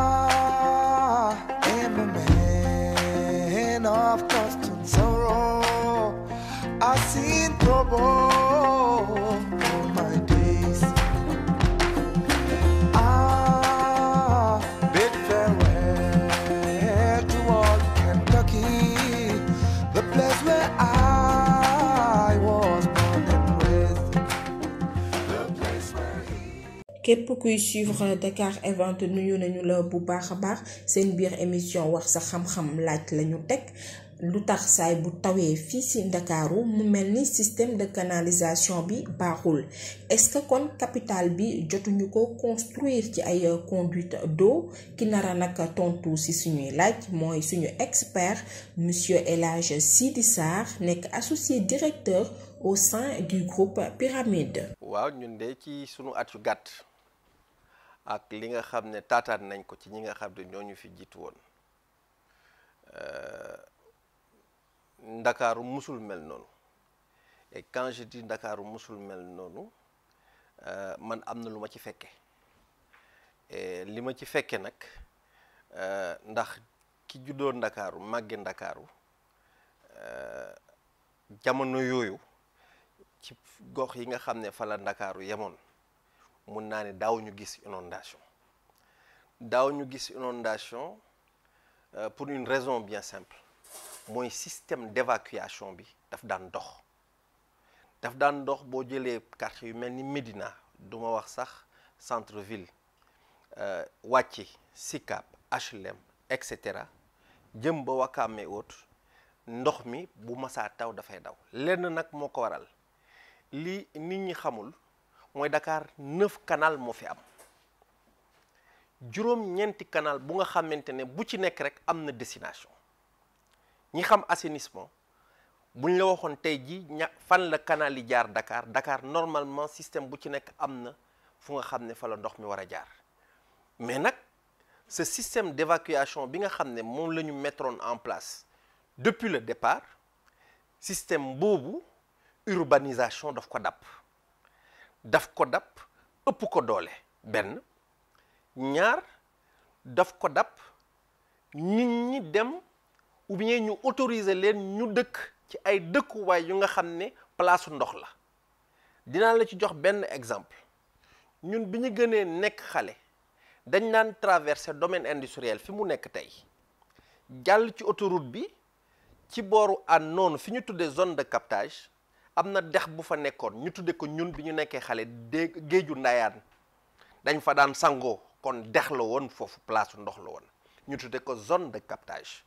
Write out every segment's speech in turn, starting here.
I am a man of constant sorrow. I've seen trouble all my days. I bid farewell to all Kentucky, the place where I was born and raised, the place where képp kuy suivre Dakar Event nuyu nañu la bu baax a baax seen biir émission wax sa xam-xam laaj lañu teg lu tax saay bu tawee fii ci Ndakaaru mu mel ni système de canalisation bi baaxul est-ce que kon capital bi jotuñu ko construire ci ay conduite d'eau ki nara nag tontu ci suñuy laaj mooy suñu expert monsieur El Hadj Sidi Sarr nekk associé directeur au sein du groupe Pyramide. waaw ñun de ci sunu at yu gàtt ak li nga xam ne taataan nañ ko ci ñi nga xam ne ñoo ñu fi jiitu woon Ndakaaru musul mel noonu et quand je dis Ndakaaru musul mel noonu man am na lu ma ci fekke et li ma ci fekke nag ndax ki juddoo Ndakaaru màgge Ndakaaru jamono yooyu ci gox yi nga xam ne fa la Ndakaaru yemoon mun naa ne daaw ñu gis inondation pour une raison bien simple mooy système d'évacuation bi daf daan dox boo jëlee quartier yu mel ni Médina du ma wax sax centre ville wàcci Sicap HLM et cetera jëm ba Wakaam et autres ndox mi bu masaa taw dafay daw lenn nag moo ko waral li nit ñi xamul mooy Dakar 9 canal moo fi am juróom-ñeenti canal bu nga xamante ne bu ci nekk rek am na destination ñi xam assainissement buñ la waxoon tey ji fan la canal yi jaar Dakar normalement système bu ci nekk am na fu nga xam ne fa la ndox mi war a jaar mais nag ce système d'évacuation bi nga xam ne moom la ñu mettroon en place depuis le départ système boobu urbanisation daf ko dab ëpp ko doole benn ñaar daf ko dab nit ñi dem ou bien ñu autoriser leen ñu dëkk ci ay dëkkuwaay yu nga xam ne place ndox la dinaa la ci jox benn exemple ñun bi ñu gënee nekk xale dañ naan traverser domaine industriel fi mu nekk tey jàll ci autoroute bi ci booru an noonu fi ñu tuddee zone de captage am na dex bu fa nekkoon ñu tudde ko ñun bi ñu nekkee xale géeju Ndayaan dañ fa daan sangoo kon dex la woon foofu place ndox la woon ñu tudde ko zone de captage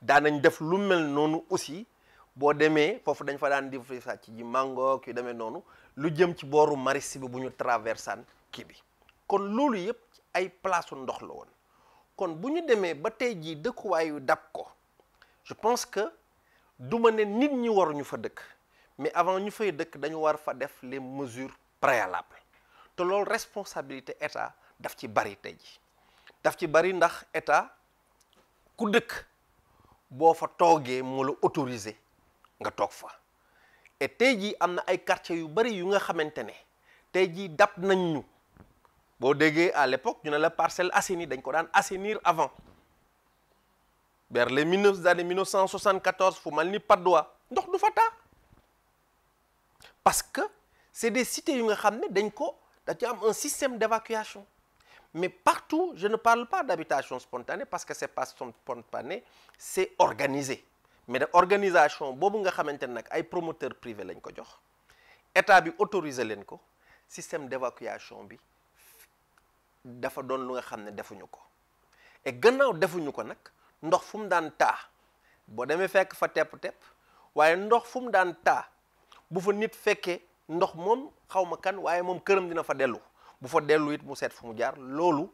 daanañ def lu mel noonu aussi boo demee foofu dañ fa daan di sàcc ji mango ki demee noonu lu jëm ci booru Maristes bi bu ñu traversaan kii bi kon loolu yëpp ay place ndox la woon kon bu ñu demee ba tey jii dëkkuwaayu dab ko je pense que duma ne nit ñi waruñu fa dëkk mais avant ñu fay dëkk dañu war fa def les mesures préalables te loolu responsabilité état daf ci bari tey ji daf ci bari ndax état ku dëkk boo fa toogee moo la autorisé nga toog fa et tey jii am na ay quartiers yu bari yu nga xamante ne tey jii dab nañ ñu boo déggee à l'époque ñu ne la Parcelles Assainies dañ ko daan assainir avant vers les années 1974 fu mal ni Patte d'Oie ndox du fa taa parce que c'est des cités yu nga xam ne da ci am un système d'évacuation mais partout je ne parle pas d'habitation spontanée parce que c'est pas spontané c'est organisé mais de organisation boobu nga xamante ne nag ay promoteurs privés lañ ko jox état bi autorisé leen ko système d'évacuation bi dafa doon lu nga xam ne defuñu ko et gannaaw defuñu ko nag ndox fu mu daan taa boo demee fekk fa tepp-tepp waaye ndox fu mu daan taa bu fa nit fekkee ndox moom xawma kan waaye moom këram dina fa dellu bu fa dellu it mu seet fu mu jaar loolu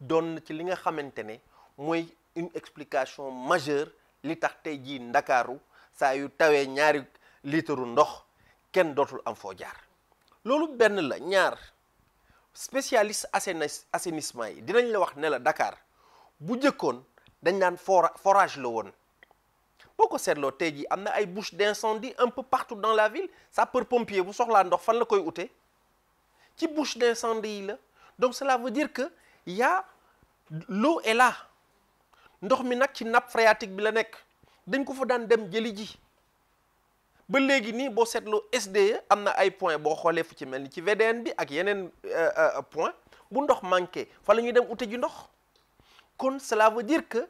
doon na ci li nga xamante ne mooy une explication majeure li tax tey jii Ndakaaru saa yu tawee 2 litre ndox kenn dootul am foo jaar loolu benn la ñaar spécialiste assainissement yi dinañ la wax ne la Dakar bu jëkkoon dañ naan forage la woon boo ko seetloo tey jii am na ay bouches d'incendie un peu partout dans la ville sapeur-pompier bu soxlaa ndox fan la koy ute ci bouche d'incendie yi la. Donc cela veut dire que y a l'eau est là ndox mi nag ci nappe phréatique bi la nekk dañ ko fa daan dem jëli ji ba léegi nii boo seetloo SDE am na ay points boo xoolee fu ci mel ni ci VDN bi ak yeneen point bu ndox manqué fa la ñuy dem ute ji ndox kon cela veut dire que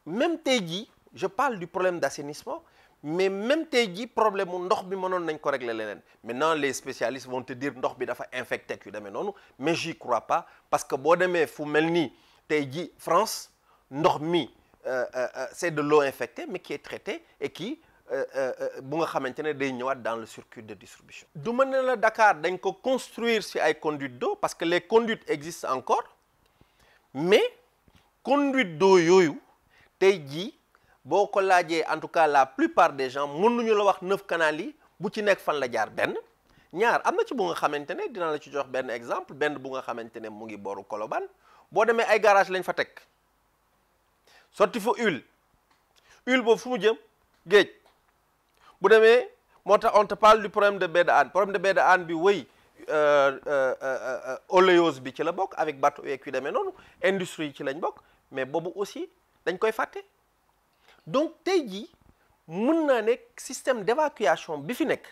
même tey jii je parle du problème d'assainissement mais même tey jii problème mu ndox bi mënoon nañ ko régler leneen maintenant les spécialistes vont te dire ndox bi dafa infecté ak yu demee noonu mais j'y crois pas parce que boo demee fu mel nii tey jii France ndox mi c'est de l'eau infectée mais qui est traitée et qui bu nga xamante ne day ñëwaat dans le circuit de distribution. du mën na la Dakar dañ ko construire ci ay conduites d'eau parce que les conduites existent encore mais conduite d'eau yooyu tey jii boo ko laajee en tout cas la plupart des gens mënuñu la wax 9 canaux yi bu ci nekk fan la jaar benn ñaar am na ci bu nga xamante ne dina la ci jox benn exemple benn bu nga xamante ne mu ngi booru Colobane boo demee ay garage lañ fa teg sotti fa huile boobu fu mu jëm géej bu demee moo tax on te parle du problème de baie de Hann problème de baie de Hann bi wëy oléose bi ci la bokk avec bateau yeeg yu demee noonu industrie yi ci lañ bokk mais boobu aussi dañ koy fàtte donc tey jii mën naa ne système d'évacuation bi fi nekk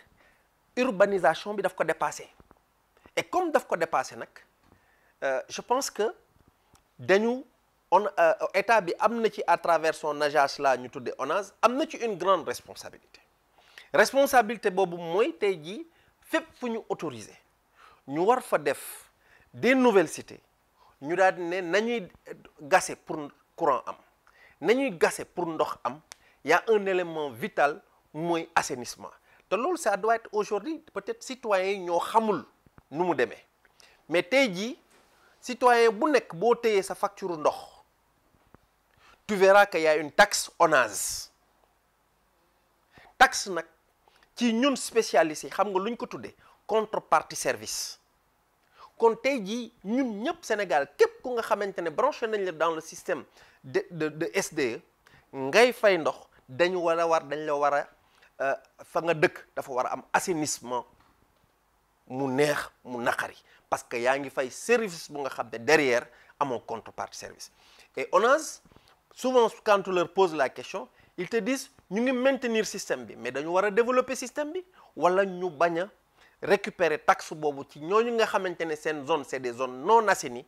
urbanisation bi daf ko dépassé et comme daf ko dépassé nag je pense que dañu état bi am na ci à travers son agence là ñu tuddee ONAS am na ci une grande responsabilité boobu mooy tey jii fépp fu ñu autorisé ñu war fa def des nouvelles cités ñu daal di ne nañuy gase pour courant am nañuy gase pour ndox am y a un élément vital mooy assainissement te loolu ça doit être aujourd'hui peut-être citoyens yi ñoo xamul nu mu demee mais tey jii citoyen bu nekk boo téyee sa facture ndox tu verras que y a une taxe ONAS taxe nag ci ñun spécialistes yi xam nga lu ñu ko tuddee contrepartie service kon tey jii ñun ñëpp Sénégal képp ku nga xamante ne branché nañ la dans le système de SDE ngay fay ndox dañ la war a fa nga dëkk dafa war a am assainissement mu neex mu naqari parce que yaa ngi fay service bu nga xam ne derrière amoo contrepartie service et ONAS souvent quand tu leur poses la question ils te disent ñu ngi maintenir système bi mais dañu war a développer système bi wala ñu bañ a récupérer taxe boobu ci ñooñu nga xamante ne seen zone c'est des zones non assainies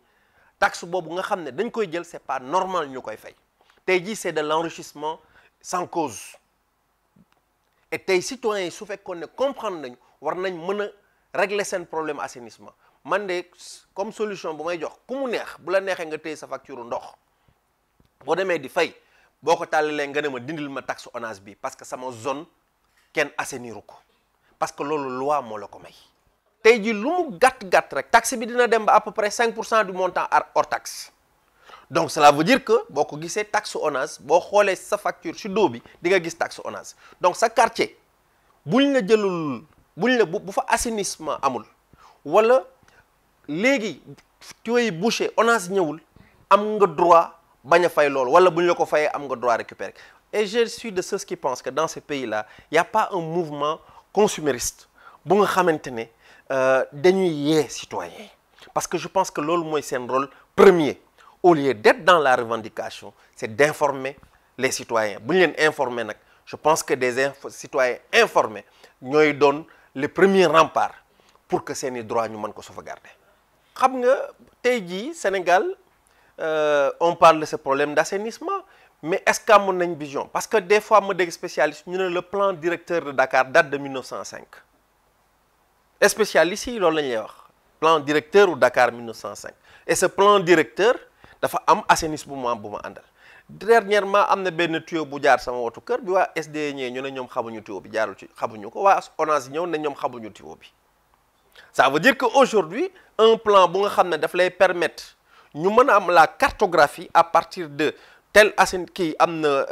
taxe boobu nga xam ne dañ koy jël c'est pas normal ñu koy fay tey jii c'est de l'enrichissement sans cause et tey citoyens yi su fekkoon ne comprendre nañu war nañ mën a régler seen problème assainissement man de comme solution bu may jox ku mu neex bu la neexee nga téye sa facture ndox boo demee di fay boo ko tàllalee nga ne ma dindil ma taxe ONAS bi parce que sama zone kenn assainiru ko parce que loolu loi moo la ko may tey ji lu mu gàtt-gàtt rek taxe bi dina dem ba à peu près 5% du montant hors taxe donc cela veut dire que boo ko gisee taxe ONAS boo xoolee sa facture ci doo bi di nga gis taxe ONAS donc sa quartier buñ la jëlul bu fa assainissement amul wala léegi tuyaux yi bouché ONAS ñëwul am nga droit bañ a fay loolu wala bu ñu la ko fayee am nga droit récupérer et je suis de ceux qui pensent que dans ces pays-là il y a pas un mouvement consumériste bu nga xamante ne dañuy yee citoyens parce que je pense que loolu mooy seen rôle premier au lieu d'être dans la revendication c'est d'informer les citoyens bu ñu leen informer nag je pense que des citoyens informés ñooy doon les premiers remparts pour que seeni droits ñu mën ko sauvegarder xam nga tey jii Sénégal on parle de ce problème d'assainissement mais est-ce que amoon nañ vision parce que des fois ma dégg spécialiste ñu ne le plan directeur de Dakar date de 1905 spécialiste yi loolu la ñuy wax plan directeur u Dakar 1905 et ce plan directeur dafa am assainissement bu ma àndal dernièrement am na benn tuyau bu jaar sama wotu kër bi waa SDE ñëwee ñu ne ñoom xamuñu tuyau bi jaarul ci xamuñu ko waa ONAS ñëw ne ñoom xamuñu tuyau bi ça veut dire que aujourd'hui un plan bu nga xam ne daf lay permettre ñu mën a am la cartographie à partir de telle kii am na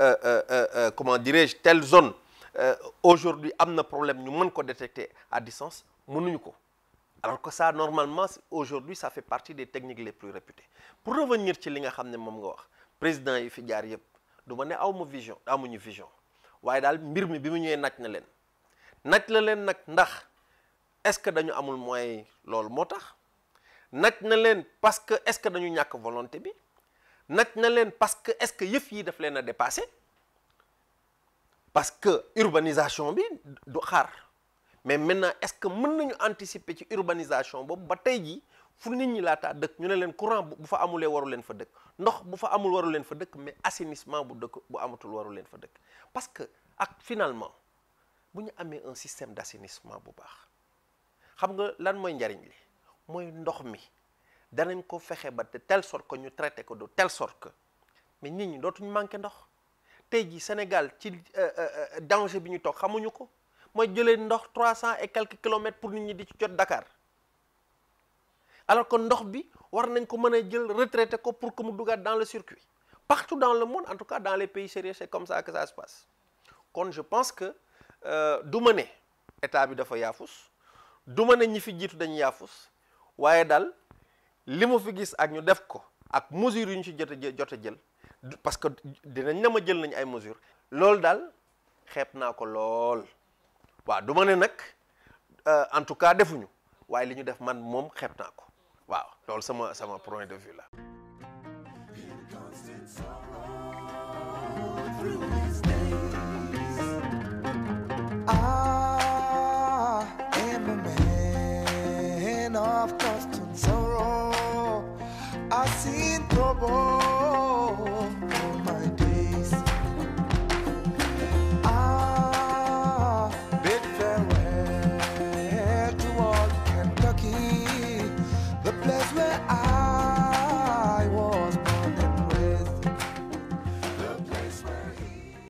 comment dirais-je telle zone aujourd'hui am na problème ñu mën ko détecter à distance mënuñu ko alors que ça normalement aujourd'hui ça fait partie des techniques les plus réputées pour revenir ci li nga xam ne moom nga wax président yi fi jaar yëpp du ma ne amuñu vision waaye daal mbir mi bi mu ñëwee naj la leen nag ndax est-ce que dañu amul moyen loolu moo tax naj na leen parce que est-ce que dañu ñàkk volonté bi naj na leen parce que est-ce que yëf yi daf leen a dépassé parce que urbanisation bi du xaar mais maintenant est-ce que mën nañu anticiper ci urbanisation boobu ba tey jii fu nit ñi laataa dëkk ñu ne leen courant bu fa amulee waru leen fa dëkk ndox bu fa amul waru leen fa dëkk mais assainissement bu amatul waru leen fa dëkk parce que ak finalement bu ñu amee un système d'assainissement bu baax xam nga lan mooy njariñ li mooy ndox mi danañ ko fexe ba de telle sorte que ñu traité ko de telle sorte que mais nit ñi dootuñu manqué ndox tey jii Sénégal ci danger bi ñu toog xamuñu ko mooy jëlee ndox 300 et quelques kilomètres pour nit ñi di ci jot Dakar alors que ndox bi war nañ ko mën a jël retraité ko pour que mu dugaat dans le circuit partout dans le monde en tout cas dans les pays sérieux c'est comme ça que ça se passe kon je pense que du ma ne état bi dafa yaafus du ma ne ñi fi jiitu dañu yaafus waaye daal li ma fi gis ak ñu def ko ak mesures yu ñu ci jot a jël parce que dinañ ne ma jël nañ ay mesures loolu daal xeeb naa ko lool waaw du ma ne nag en tout cas defuñu waaye li ñu def man moom xeeb naa ko waaw loolu sama point de vue la